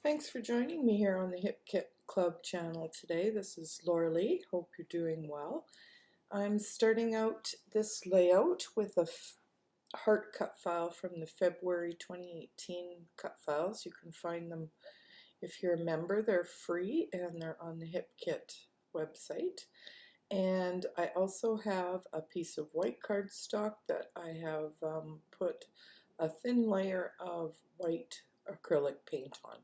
Thanks for joining me here on the Hip Kit Club channel today. This is Lorilei. Hope you're doing well. I'm starting out this layout with a heart cut file from the February 2018 cut files. You can find them if you're a member. They're free and they're on the Hip Kit website. And I also have a piece of white cardstock that I have put a thin layer of white acrylic paint on.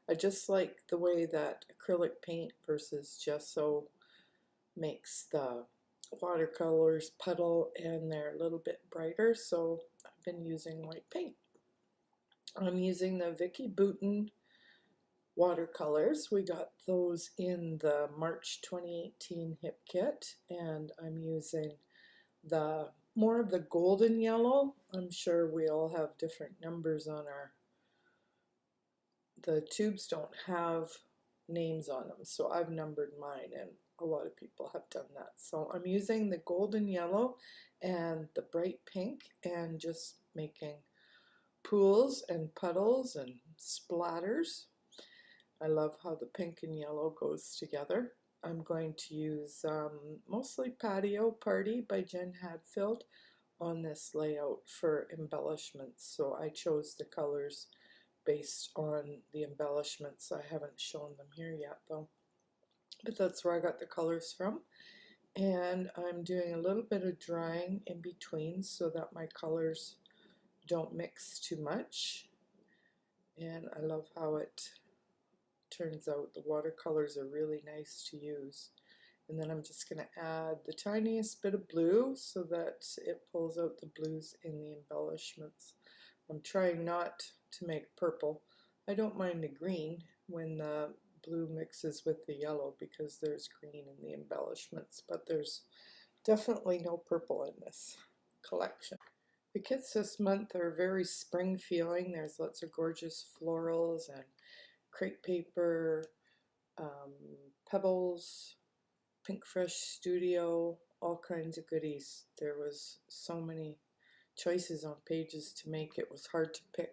I just like the way that acrylic paint versus gesso makes the watercolors puddle and they're a little bit brighter, so I've been using white paint. I'm using the Vicky Bouton watercolors. We got those in the March 2018 Hip Kit, and I'm using the more of the golden yellow. I'm sure we all have different numbers on the tubes don't have names on them, so I've numbered mine, and a lot of people have done that. So I'm using the golden yellow and the bright pink and just making pools and puddles and splatters. I love how the pink and yellow goes together. I'm going to use mostly Patio Party by Jen Hadfield on this layout for embellishments, so I chose the colors based on the embellishments. I haven't shown them here yet though, but that's where I got the colors from. And I'm doing a little bit of drying in between so that my colors don't mix too much. And I love how it turns out. The watercolors are really nice to use. And then I'm just going to add the tiniest bit of blue so that it pulls out the blues in the embellishments. I'm trying not to make purple. I don't mind the green when the blue mixes with the yellow because there's green in the embellishments, but there's definitely no purple in this collection. The kits this month are very spring feeling. There's lots of gorgeous florals and crepe paper, pebbles, Pink Fresh Studio, all kinds of goodies. There was so many choices on pages to make. It was hard to pick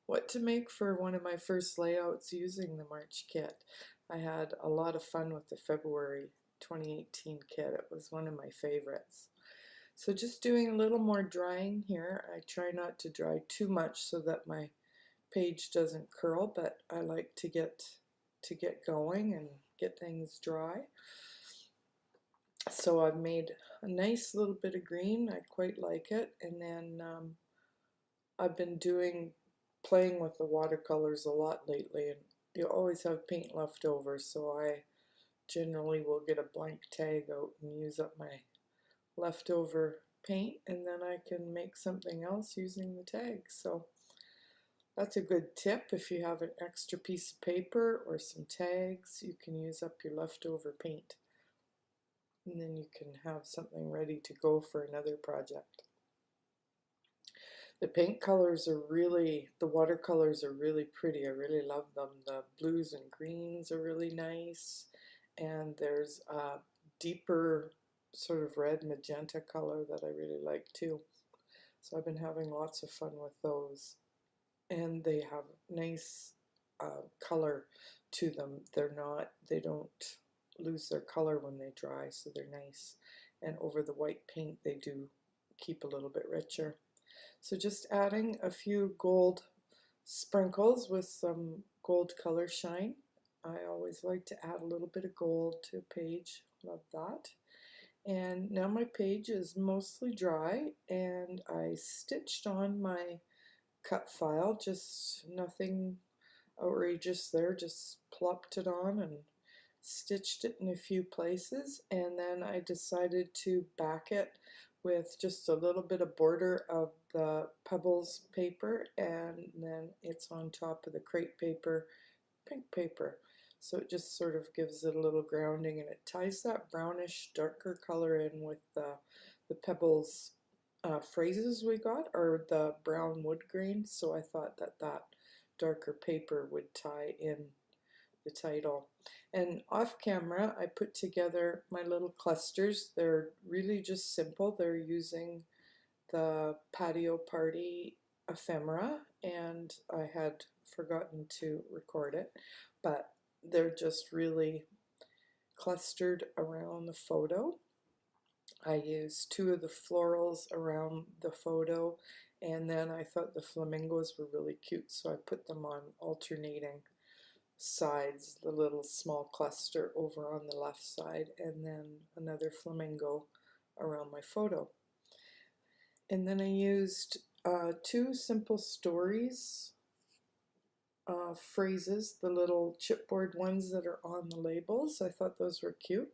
what to make for one of my first layouts using the March kit. I had a lot of fun with the February 2018 kit. It was one of my favorites. So just doing a little more drying here. I try not to dry too much so that my page doesn't curl, but I like to get going and get things dry. So I've made a nice little bit of green. I quite like it. And then I've been playing with the watercolors a lot lately, and you always have paint left over, so I generally will get a blank tag out and use up my leftover paint, and then I can make something else using the tags. So that's a good tip. If you have an extra piece of paper or some tags, you can use up your leftover paint, and then you can have something ready to go for another project. The paint colors are the watercolors are really pretty. I really love them. The blues and greens are really nice, and there's a deeper sort of red magenta color that I really like too. So I've been having lots of fun with those, and they have nice color to them. They don't lose their color when they dry, so they're nice. And over the white paint, they do keep a little bit richer. So just adding a few gold sprinkles with some gold color shine. I always like to add a little bit of gold to a page. Love that. And now my page is mostly dry, and I stitched on my cut file, just nothing outrageous there, just plopped it on and stitched it in a few places, and then I decided to back it with just a little bit of border of the Pebbles paper, and then it's on top of the crepe paper, pink paper. So it just sort of gives it a little grounding, and it ties that brownish darker color in with the Pebbles phrases we got, or the brown wood grain, so I thought that darker paper would tie in the title. And off camera I put together my little clusters. They're really just simple. They're using the Patio Party ephemera, and I had forgotten to record it, but they're just really clustered around the photo. I used two of the florals around the photo, and then I thought the flamingos were really cute, so I put them on alternating sides, the little small cluster over on the left side, and then another flamingo around my photo. And then I used two simple stories phrases, the little chipboard ones that are on the labels. I thought those were cute.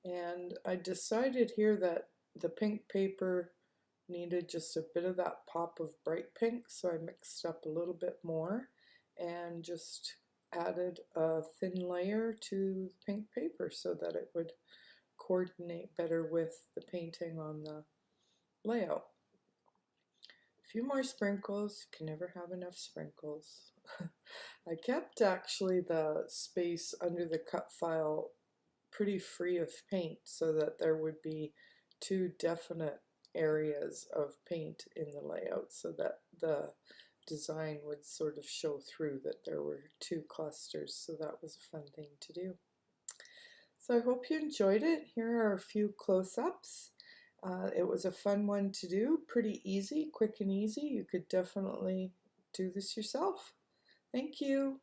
And I decided here that the pink paper needed just a bit of that pop of bright pink, so I mixed up a little bit more and just added a thin layer to the pink paper so that it would coordinate better with the painting on the layout. A few more sprinkles, you can never have enough sprinkles. I kept actually the space under the cut file pretty free of paint so that there would be two definite areas of paint in the layout so that the design would sort of show through that there were two clusters, so that was a fun thing to do. So I hope you enjoyed it. Here are a few close-ups. It was a fun one to do, pretty easy, quick and easy. You could definitely do this yourself. Thank you.